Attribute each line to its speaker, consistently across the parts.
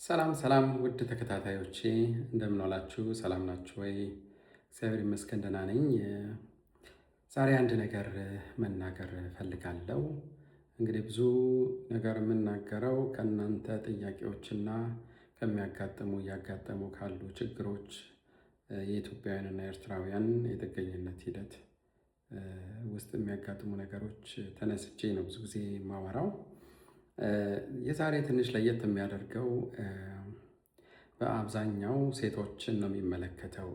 Speaker 1: ሰላም ሰላም ውድ ተከታታዮቼ እንደምን ዋላችሁ? ሰላም ናችሁ ወይ? እግዚአብሔር ይመስገን ደህና ነኝ። ዛሬ አንድ ነገር መናገር ፈልጋለሁ። እንግዲህ ብዙ ነገር የምናገረው ከእናንተ ጥያቄዎችና እያጋጠሙ ካሉ ችግሮች የኢትዮጵያውያንና ኤርትራውያን የጥገኝነት ሂደት ውስጥ የሚያጋጥሙ ነገሮች ተነስቼ ነው ብዙ ጊዜ የማወራው። የዛሬ ትንሽ ለየት የሚያደርገው በአብዛኛው ሴቶችን ነው የሚመለከተው።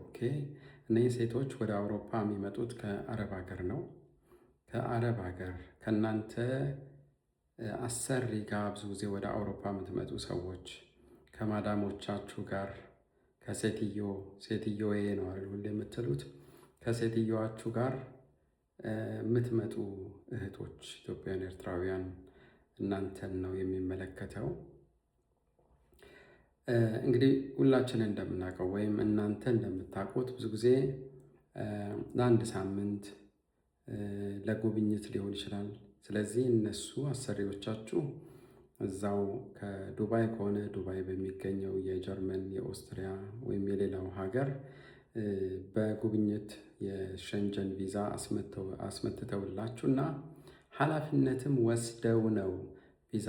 Speaker 1: እነዚህ ሴቶች ወደ አውሮፓ የሚመጡት ከአረብ ሀገር ነው። ከአረብ ሀገር ከእናንተ አሰሪ ጋር ብዙ ጊዜ ወደ አውሮፓ የምትመጡ ሰዎች ከማዳሞቻችሁ ጋር ሴትዮዬ ነው አይደል ሁሌ የምትሉት፣ ከሴትዮዋችሁ ጋር የምትመጡ እህቶች ኢትዮጵያውያን፣ ኤርትራውያን እናንተን ነው የሚመለከተው። እንግዲህ ሁላችንን እንደምናውቀው ወይም እናንተ እንደምታውቁት ብዙ ጊዜ ለአንድ ሳምንት ለጉብኝት ሊሆን ይችላል። ስለዚህ እነሱ አሰሪዎቻችሁ እዛው ከዱባይ ከሆነ ዱባይ በሚገኘው የጀርመን፣ የኦስትሪያ ወይም የሌላው ሀገር በጉብኝት የሸንጀን ቪዛ አስመትተውላችሁና ኃላፊነትም ወስደው ነው ቪዛ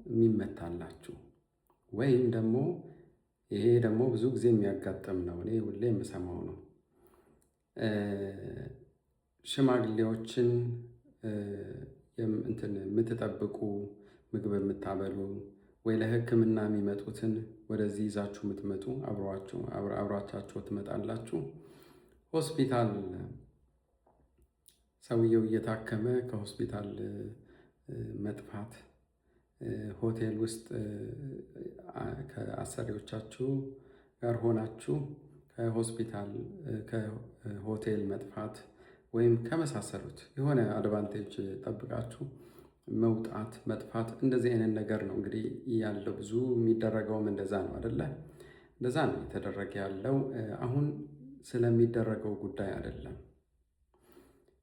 Speaker 1: የሚመታላችሁ። ወይም ደግሞ ይሄ ደግሞ ብዙ ጊዜ የሚያጋጥም ነው፣ እኔ ሁሌ የምሰማው ነው። ሽማግሌዎችን የምትጠብቁ ምግብ የምታበሉ ወይ ለሕክምና የሚመጡትን ወደዚህ ይዛችሁ የምትመጡ አብሯቻቸው ትመጣላችሁ። ሆስፒታል ሰውየው እየታከመ ከሆስፒታል መጥፋት፣ ሆቴል ውስጥ ከአሰሪዎቻችሁ ጋር ሆናችሁ ከሆቴል መጥፋት ወይም ከመሳሰሉት የሆነ አድቫንቴጅ ጠብቃችሁ መውጣት መጥፋት፣ እንደዚህ አይነት ነገር ነው እንግዲህ ያለው። ብዙ የሚደረገውም እንደዛ ነው አይደለ? እንደዛ ነው የተደረገ ያለው። አሁን ስለሚደረገው ጉዳይ አይደለም።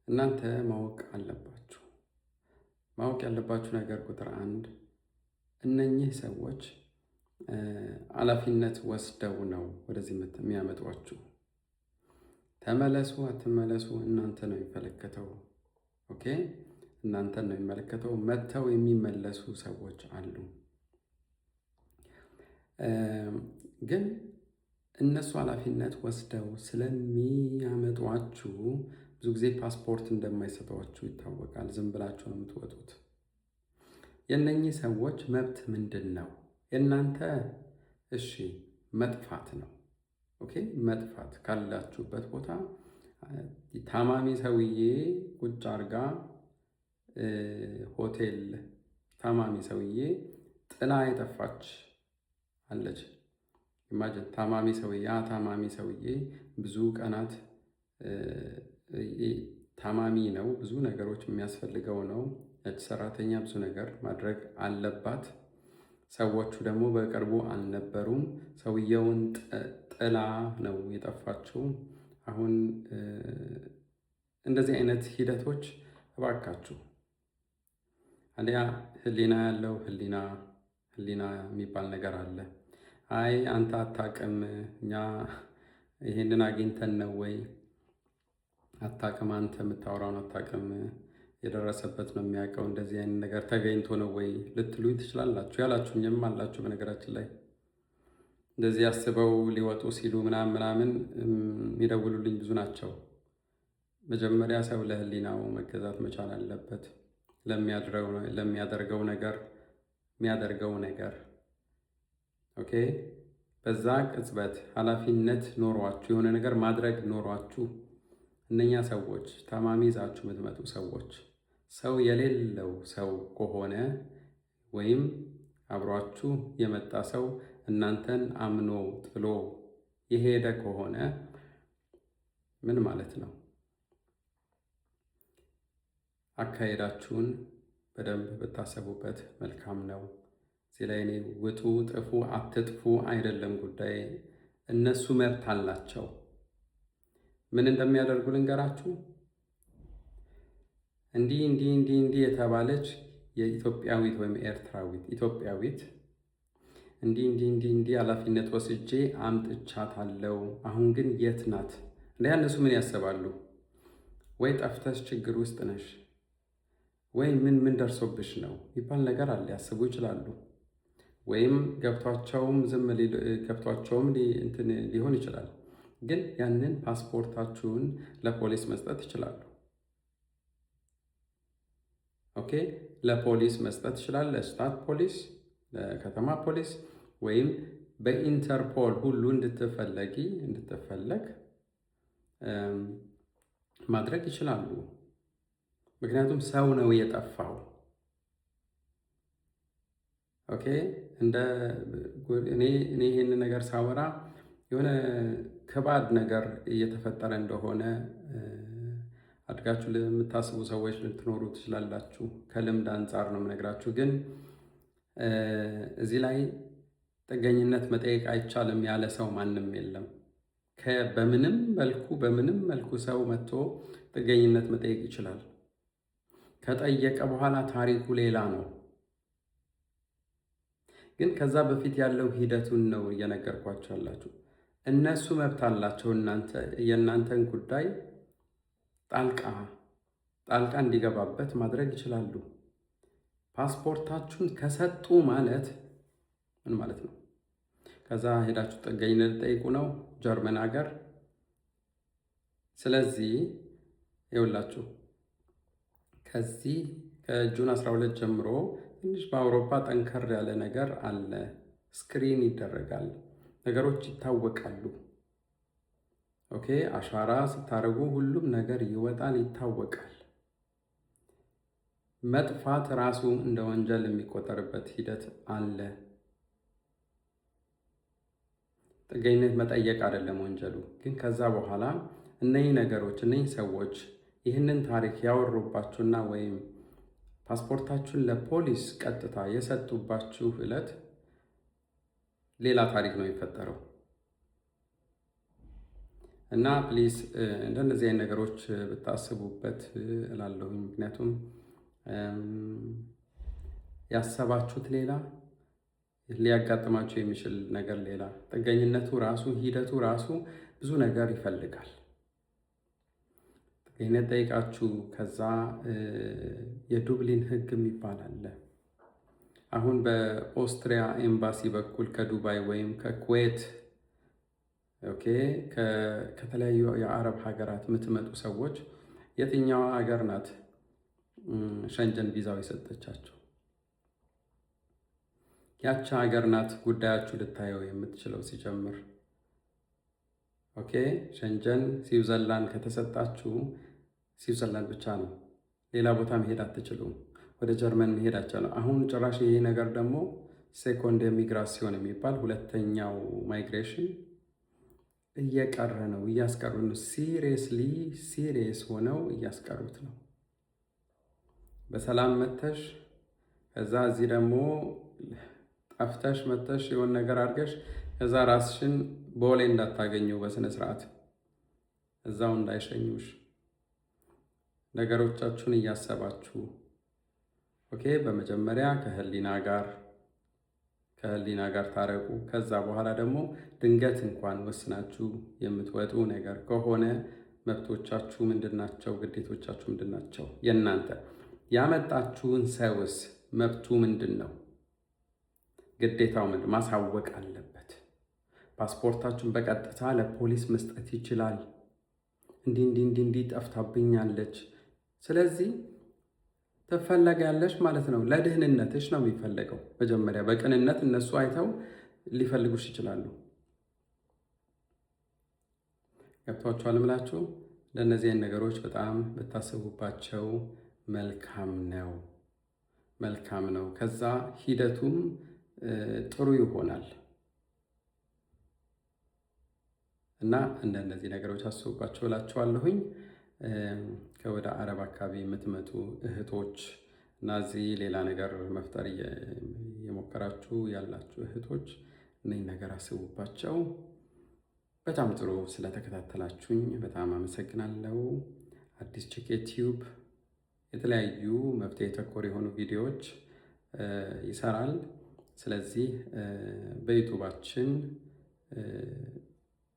Speaker 1: እናንተ ማወቅ ያለባችሁ ነገር ቁጥር አንድ፣ እነኚህ ሰዎች ኃላፊነት ወስደው ነው ወደዚህ የሚያመጧችሁ። ተመለሱ አትመለሱ እናንተ ነው የሚመለከተው። ኦኬ፣ እናንተን ነው የሚመለከተው። መጥተው የሚመለሱ ሰዎች አሉ። ግን እነሱ ኃላፊነት ወስደው ስለሚያመጧችሁ ብዙ ጊዜ ፓስፖርት እንደማይሰጧችሁ ይታወቃል። ዝም ብላችሁ ነው የምትወጡት። የእነኚህ ሰዎች መብት ምንድን ነው? የእናንተ እሺ መጥፋት ነው። ኦኬ፣ መጥፋት ካላችሁበት ቦታ ታማሚ ሰውዬ ቁጭ አርጋ ሆቴል ታማሚ ሰውዬ ጥላ የጠፋች አለች። ኢማጅን ታማሚ ሰውዬ ብዙ ቀናት ታማሚ ነው፣ ብዙ ነገሮች የሚያስፈልገው ነው። ያች ሰራተኛ ብዙ ነገር ማድረግ አለባት። ሰዎቹ ደግሞ በቅርቡ አልነበሩም። ሰውየውን ጥላ ነው የጠፋችው። አሁን እንደዚህ አይነት ሂደቶች እባካችሁ አሊያ ህሊና ያለው ህሊና የሚባል ነገር አለ። አይ አንተ አታውቅም፣ እኛ ይሄንን አግኝተን ነው ወይ አታውቅም፣ አንተ የምታወራውን አታውቅም፣ የደረሰበት ነው የሚያውቀው፣ እንደዚህ አይነት ነገር ተገኝቶ ነው ወይ ልትሉኝ ትችላላችሁ። ያላችሁኝም አላችሁ። በነገራችን ላይ እንደዚህ አስበው ሊወጡ ሲሉ ምናምን የሚደውሉልኝ ብዙ ናቸው። መጀመሪያ ሰው ለህሊናው መገዛት መቻል አለበት። ለሚያደርገው ነገር ኦኬ። በዛ ቅጽበት ኃላፊነት ኖሯችሁ የሆነ ነገር ማድረግ ኖሯችሁ እነኛ ሰዎች ታማሚ ይዛችሁ የምትመጡ ሰዎች ሰው የሌለው ሰው ከሆነ ወይም አብሯችሁ የመጣ ሰው እናንተን አምኖ ጥሎ የሄደ ከሆነ ምን ማለት ነው? አካሄዳችሁን በደንብ ብታሰቡበት መልካም ነው። እዚህ ላይ እኔ ውጡ፣ ጥፉ፣ አትጥፉ አይደለም ጉዳይ። እነሱ መብት አላቸው። ምን እንደሚያደርጉ ልንገራችሁ። እንዲህ የተባለች የኢትዮጵያዊት ወይም ኢትዮጵያዊት እንዲህ ኃላፊነት ወስጄ አምጥቻታለሁ። አሁን ግን የት ናት? እነሱ ምን ያስባሉ? ወይ ጠፍተሽ ችግር ውስጥ ነሽ ወይ ምን ደርሶብሽ ነው ይባል ነገር አለ ያስቡ ይችላሉ። ወይም ገብቷቸውም እንትን ሊሆን ይችላል። ግን ያንን ፓስፖርታችሁን ለፖሊስ መስጠት ይችላሉ። ኦኬ፣ ለፖሊስ መስጠት ይችላል። ለስታት ፖሊስ፣ ለከተማ ፖሊስ ወይም በኢንተርፖል ሁሉ እንድትፈለግ ማድረግ ይችላሉ። ምክንያቱም ሰው ነው የጠፋው። ኦኬ፣ እኔ ይሄንን ነገር ሳወራ የሆነ ከባድ ነገር እየተፈጠረ እንደሆነ አድጋችሁ ለምታስቡ ሰዎች ልትኖሩ ትችላላችሁ። ከልምድ አንጻር ነው የምነግራችሁ። ግን እዚህ ላይ ጥገኝነት መጠየቅ አይቻልም ያለ ሰው ማንም የለም። በምንም መልኩ ሰው መጥቶ ጥገኝነት መጠየቅ ይችላል። ከጠየቀ በኋላ ታሪኩ ሌላ ነው። ግን ከዛ በፊት ያለው ሂደቱን ነው እየነገርኳቸው ያላችሁ። እነሱ መብት አላቸው የእናንተን ጉዳይ ጣልቃ እንዲገባበት ማድረግ ይችላሉ። ፓስፖርታችሁን ከሰጡ ማለት ምን ማለት ነው? ከዛ ሄዳችሁ ጥገኝነት ጠይቁ ነው ጀርመን ሀገር። ስለዚህ ይኸውላችሁ ከዚህ ከጁን 12 ጀምሮ ትንሽ በአውሮፓ ጠንከር ያለ ነገር አለ። ስክሪን ይደረጋል፣ ነገሮች ይታወቃሉ። ኦኬ፣ አሻራ ስታደርጉ ሁሉም ነገር ይወጣል፣ ይታወቃል። መጥፋት ራሱ እንደ ወንጀል የሚቆጠርበት ሂደት አለ። ጥገኝነት መጠየቅ አይደለም ወንጀሉ። ግን ከዛ በኋላ እነኚህ ሰዎች ይህንን ታሪክ ያወሩባችሁና ወይም ፓስፖርታችሁን ለፖሊስ ቀጥታ የሰጡባችሁ ዕለት ሌላ ታሪክ ነው የሚፈጠረው። እና ፕሊዝ እንደነዚህ አይነት ነገሮች ብታስቡበት እላለሁኝ። ምክንያቱም ያሰባችሁት ሌላ፣ ሊያጋጥማችሁ የሚችል ነገር ሌላ። ጥገኝነቱ ራሱ ሂደቱ ራሱ ብዙ ነገር ይፈልጋል። ጥገኝነት ጠይቃችሁ ከዛ የዱብሊን ሕግ የሚባል አለ። አሁን በኦስትሪያ ኤምባሲ በኩል ከዱባይ ወይም ከኩዌት ኦኬ ከተለያዩ የአረብ ሀገራት የምትመጡ ሰዎች የትኛዋ ሀገር ናት ሸንጀን ቪዛው የሰጠቻቸው? ያቺ ሀገር ናት ጉዳያችሁ ልታየው የምትችለው ሲጀምር። ኦኬ ሸንጀን ስዊዘርላንድ ከተሰጣችሁ ስዊዘርላንድ ብቻ ነው፣ ሌላ ቦታ መሄድ አትችሉም። ወደ ጀርመን መሄድ አይቻልም። አሁን ጭራሽ ይሄ ነገር ደግሞ ሴኮንድ ሚግራሲዮን የሚባል ሁለተኛው ማይግሬሽን እየቀረ ነው፣ እያስቀሩ ነው። ሲሪየስ ሆነው እያስቀሩት ነው። በሰላም መተሽ ከዛ እዚህ ደግሞ ጠፍተሽ መተሽ የሆነ ነገር አድርገሽ ከዛ ራስሽን ቦሌ እንዳታገኘው በስነ ስርዓት እዛው እንዳይሸኙሽ ነገሮቻችሁን እያሰባችሁ ኦኬ። በመጀመሪያ ከህሊና ጋር ታረቁ። ከዛ በኋላ ደግሞ ድንገት እንኳን ወስናችሁ የምትወጡ ነገር ከሆነ መብቶቻችሁ ምንድናቸው? ግዴቶቻችሁ ምንድናቸው? የእናንተ ያመጣችሁን ሰውስ መብቱ ምንድን ነው? ግዴታው ምንድን? ማሳወቅ አለበት። ፓስፖርታችሁን በቀጥታ ለፖሊስ መስጠት ይችላል። እንዲህ ጠፍታብኛለች፣ ስለዚህ ትፈለጊያለሽ ማለት ነው። ለደህንነትሽ ነው የሚፈለገው። መጀመሪያ በቅንነት እነሱ አይተው ሊፈልጉሽ ይችላሉ። ገብቷችኋል ምላችሁ? ለእነዚህ አይነት ነገሮች በጣም ብታስቡባቸው መልካም ነው። ከዛ ሂደቱም ጥሩ ይሆናል እና እንደነዚህ ነገሮች አስቡባቸው እላችኋለሁኝ። ከወደ አረብ አካባቢ የምትመጡ እህቶች እና እዚህ ሌላ ነገር መፍጠር የሞከራችሁ ያላችሁ እህቶች እነዚህ ነገር አስቡባቸው። በጣም ጥሩ ስለተከታተላችሁኝ በጣም አመሰግናለሁ። አዲስ ቼክ ቲዩብ የተለያዩ መፍትሄ ተኮር የሆኑ ቪዲዮዎች ይሰራል። ስለዚህ በዩቱባችን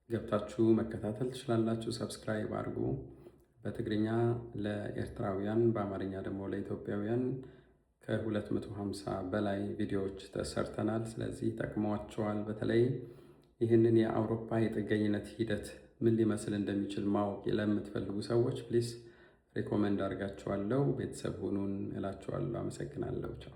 Speaker 1: ገብታችሁ መከታተል ትችላላችሁ። ሰብስክራይብ አድርጉ። በትግርኛ ለኤርትራውያን፣ በአማርኛ ደግሞ ለኢትዮጵያውያን ከ250 በላይ ቪዲዮዎች ተሰርተናል። ስለዚህ ጠቅሟቸዋል። በተለይ ይህንን የአውሮፓ የጥገኝነት ሂደት ምን ሊመስል እንደሚችል ማወቅ ለምትፈልጉ ሰዎች ፕሊስ ሪኮመንድ አድርጋችኋለሁ። ቤተሰብ ሁኑን እላችኋለሁ። አመሰግናለሁ። ቻው